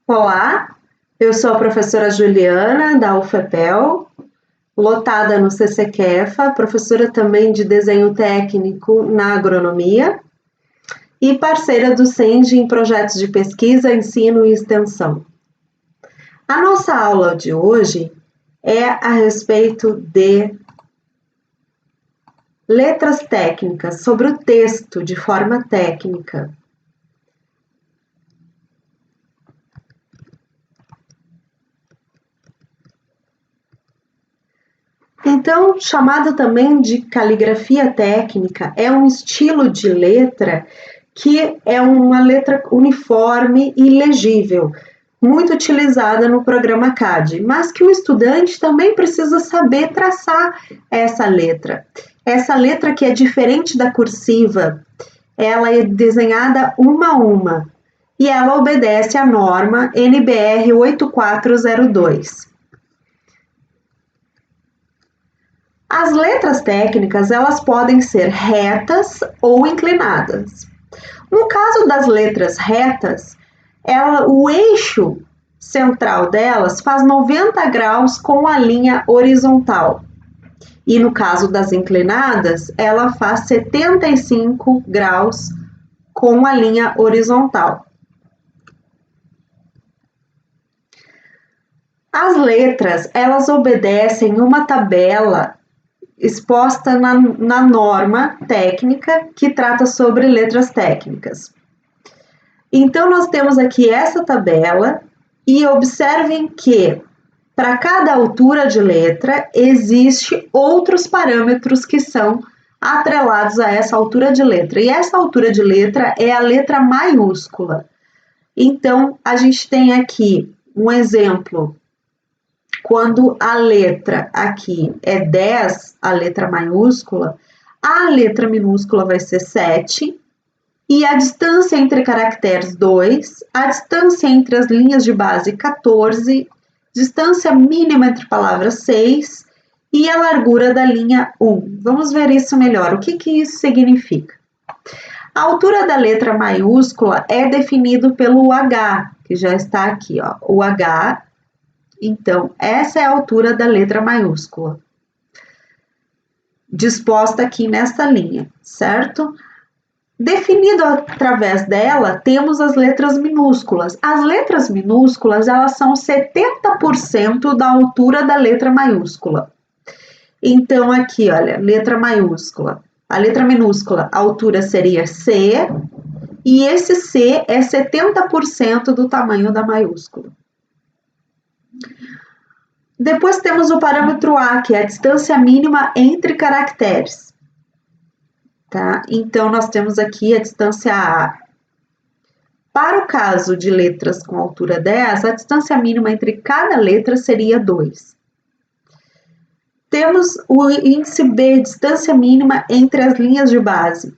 Olá, eu sou a professora Juliana, da UFPEL, lotada no CCQEFA, professora também de desenho técnico na agronomia e parceira do SEND em projetos de pesquisa, ensino e extensão. A nossa aula de hoje é a respeito de letras técnicas, sobre o texto de forma técnica. Então, chamado também de caligrafia técnica, é um estilo de letra que é uma letra uniforme e legível, muito utilizada no programa CAD, mas que o estudante também precisa saber traçar essa letra. Essa letra que é diferente da cursiva, ela é desenhada uma a uma e ela obedece à norma NBR 8402. As letras técnicas, elas podem ser retas ou inclinadas. No caso das letras retas, o eixo central delas faz 90 graus com a linha horizontal. E no caso das inclinadas, ela faz 75 graus com a linha horizontal. As letras, elas obedecem uma tabela exposta na norma técnica que trata sobre letras técnicas. Então, nós temos aqui essa tabela e observem que para cada altura de letra existe outros parâmetros que são atrelados a essa altura de letra. E essa altura de letra é a letra maiúscula. Então, a gente tem aqui um exemplo. Quando a letra aqui é 10, a letra maiúscula, a letra minúscula vai ser 7, e a distância entre caracteres 2, a distância entre as linhas de base 14, distância mínima entre palavras 6 e a largura da linha 1. Vamos ver isso melhor. O que isso significa? A altura da letra maiúscula é definido pelo H, que já está aqui, ó. O H. Então, essa é a altura da letra maiúscula, disposta aqui nesta linha, certo? Definido através dela, temos as letras minúsculas. As letras minúsculas, elas são 70% da altura da letra maiúscula. Então, aqui, olha, letra maiúscula. A letra minúscula, a altura seria C, e esse C é 70% do tamanho da maiúscula. Depois temos o parâmetro A, que é a distância mínima entre caracteres. Tá? Então, nós temos aqui a distância A. Para o caso de letras com altura 10, a distância mínima entre cada letra seria 2. Temos o índice B, distância mínima entre as linhas de base.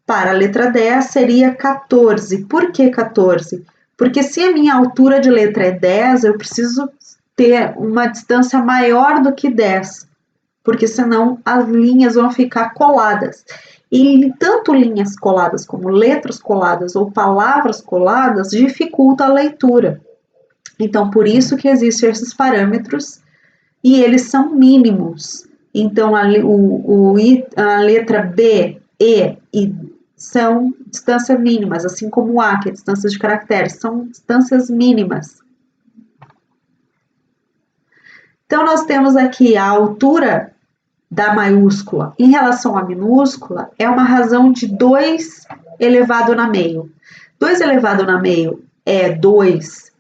Para a letra 10, seria 14. Por que 14? Porque se a minha altura de letra é 10, eu preciso ter uma distância maior do que 10, porque senão as linhas vão ficar coladas. E tanto linhas coladas como letras coladas ou palavras coladas dificulta a leitura. Então, por isso que existem esses parâmetros e eles são mínimos. Então, a letra B, E e são distâncias mínimas, assim como o A, que é distância de caracteres, são distâncias mínimas. Então, nós temos aqui a altura da maiúscula em relação à minúscula é uma razão de 2 elevado na meio. 2 elevado na meio é 2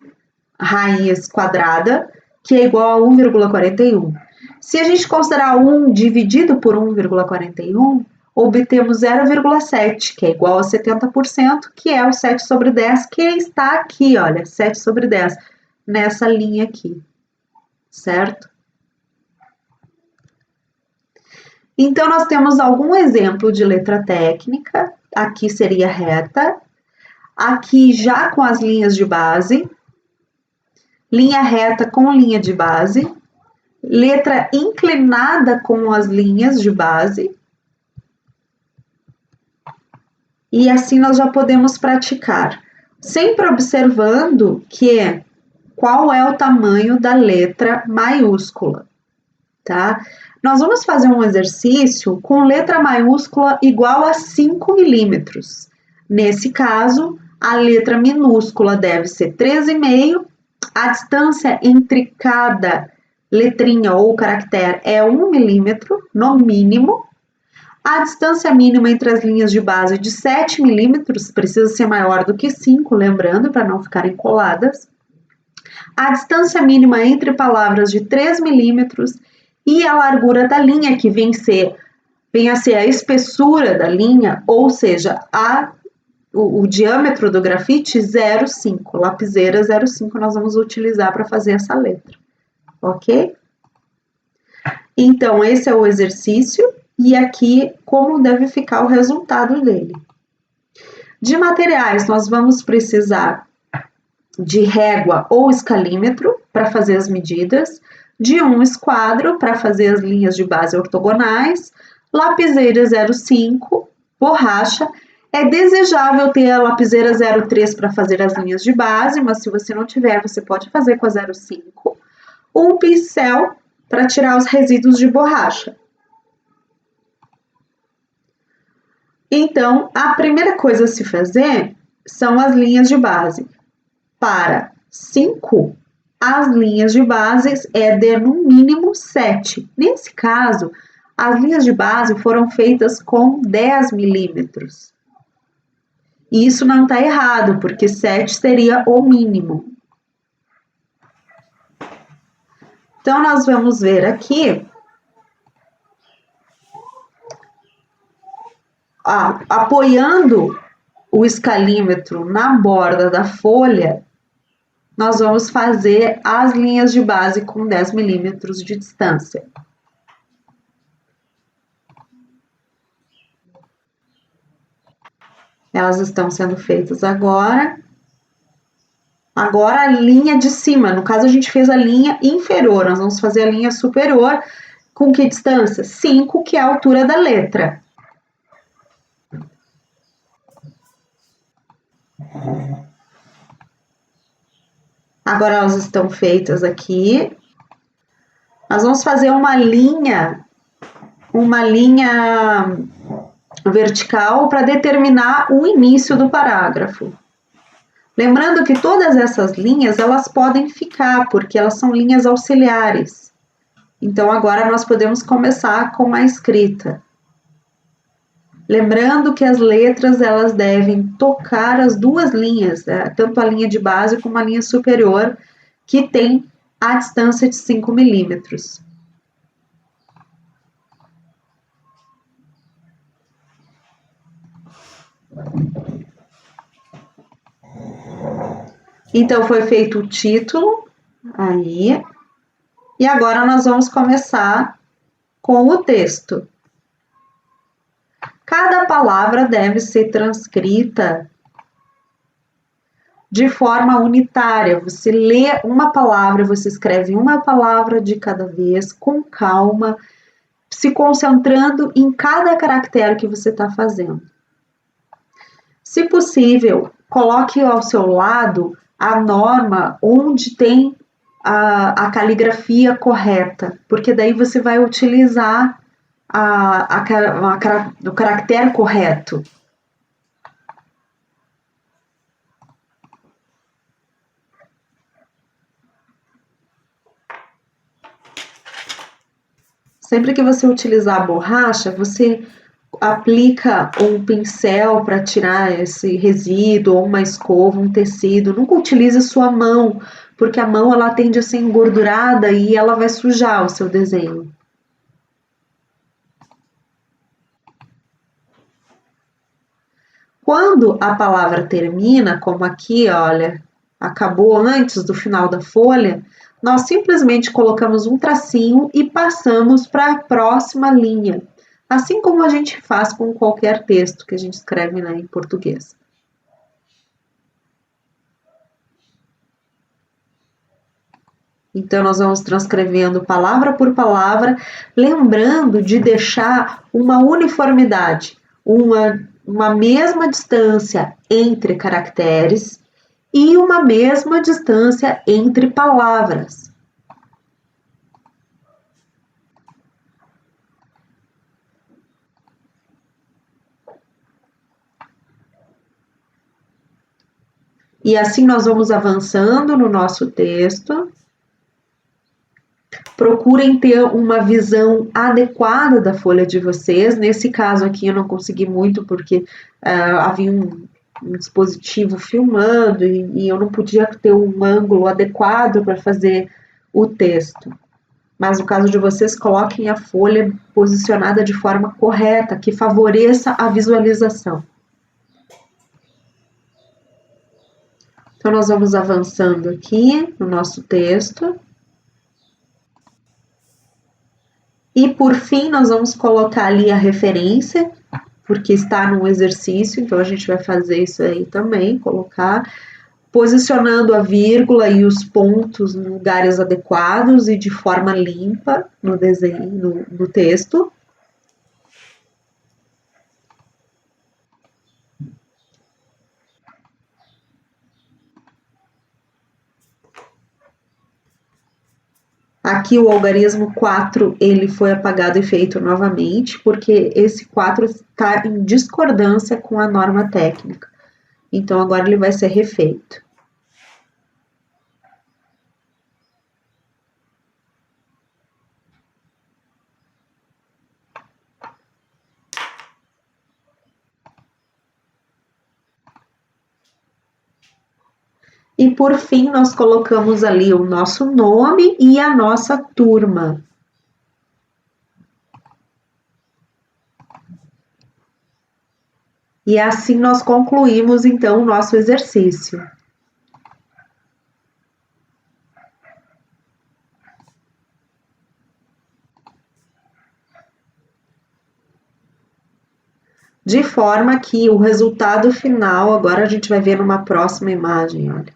raiz quadrada, que é igual a 1,41. Se a gente considerar 1 dividido por 1,41, obtemos 0,7, que é igual a 70%, que é o 7 sobre 10, que está aqui, olha, 7 sobre 10, nessa linha aqui. Certo? Então, nós temos algum exemplo de letra técnica. Aqui seria reta. Aqui já com as linhas de base. Linha reta com linha de base. Letra inclinada com as linhas de base. E assim nós já podemos praticar. Sempre observando que qual é o tamanho da letra maiúscula, tá? Nós vamos fazer um exercício com letra maiúscula igual a 5 milímetros. Nesse caso, a letra minúscula deve ser 13,5. A distância entre cada letrinha ou caractere é 1 milímetro, no mínimo. A distância mínima entre as linhas de base é de 7 milímetros, precisa ser maior do que 5, lembrando, para não ficarem coladas. A distância mínima entre palavras de 3 milímetros e a largura da linha, que vem a ser a espessura da linha, ou seja, o diâmetro do grafite 0,5, lapiseira 0,5 nós vamos utilizar para fazer essa letra, ok? Então, esse é o exercício e aqui como deve ficar o resultado dele. De materiais, nós vamos precisar de régua ou escalímetro para fazer as medidas, de um esquadro para fazer as linhas de base ortogonais, lapiseira 0,5, borracha. É desejável ter a lapiseira 0,3 para fazer as linhas de base, mas se você não tiver, você pode fazer com a 0,5. Um pincel para tirar os resíduos de borracha. Então, a primeira coisa a se fazer são as linhas de base. Para 5, as linhas de base é de no mínimo 7. Nesse caso, as linhas de base foram feitas com 10 milímetros. E isso não está errado, porque 7 seria o mínimo. Então, nós vamos ver aqui, apoiando o escalímetro na borda da folha, nós vamos fazer as linhas de base com 10 milímetros de distância. Elas estão sendo feitas agora. Agora a linha de cima, no caso a gente fez a linha inferior, nós vamos fazer a linha superior com que distância? 5, que é a altura da letra. Agora elas estão feitas aqui. Nós vamos fazer uma linha vertical para determinar o início do parágrafo. Lembrando que todas essas linhas, elas podem ficar, porque elas são linhas auxiliares. Então, agora nós podemos começar com a escrita. Lembrando que as letras, elas devem tocar as duas linhas, né? Tanto a linha de base como a linha superior, que tem a distância de 5 milímetros. Então, foi feito o título, aí, e agora nós vamos começar com o texto. Cada palavra deve ser transcrita de forma unitária. Você lê uma palavra, você escreve uma palavra de cada vez, com calma, se concentrando em cada caractere que você está fazendo. Se possível, coloque ao seu lado a norma onde tem a caligrafia correta, porque daí você vai utilizar o caractere correto. Sempre que você utilizar a borracha, você aplica um pincel para tirar esse resíduo, ou uma escova, um tecido. Nunca utilize sua mão, porque a mão ela tende a ser engordurada e ela vai sujar o seu desenho. Quando a palavra termina, como aqui, olha, acabou antes do final da folha, nós simplesmente colocamos um tracinho e passamos para a próxima linha, assim como a gente faz com qualquer texto que a gente escreve, né, em português. Então, nós vamos transcrevendo palavra por palavra, lembrando de deixar uma uniformidade, uma mesma distância entre caracteres e uma mesma distância entre palavras. E assim nós vamos avançando no nosso texto. Procurem ter uma visão adequada da folha de vocês. Nesse caso aqui eu não consegui muito porque havia um dispositivo filmando e eu não podia ter um ângulo adequado para fazer o texto. Mas no caso de vocês, coloquem a folha posicionada de forma correta, que favoreça a visualização. Então, nós vamos avançando aqui no nosso texto. E, por fim, nós vamos colocar ali a referência, porque está num exercício, então a gente vai fazer isso aí também, colocar, posicionando a vírgula e os pontos em lugares adequados e de forma limpa no desenho, no texto. Aqui o algarismo 4, ele foi apagado e feito novamente, porque esse 4 está em discordância com a norma técnica. Então, agora ele vai ser refeito. E, por fim, nós colocamos ali o nosso nome e a nossa turma. E assim nós concluímos, então, o nosso exercício. De forma que o resultado final, agora a gente vai ver numa próxima imagem, olha.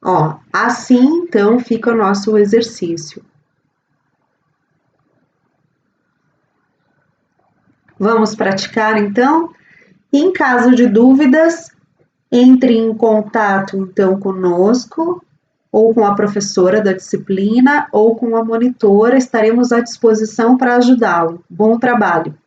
Ó, assim, então, fica o nosso exercício. Vamos praticar, então? Em caso de dúvidas, entre em contato, então, conosco, ou com a professora da disciplina, ou com a monitora, estaremos à disposição para ajudá-lo. Bom trabalho!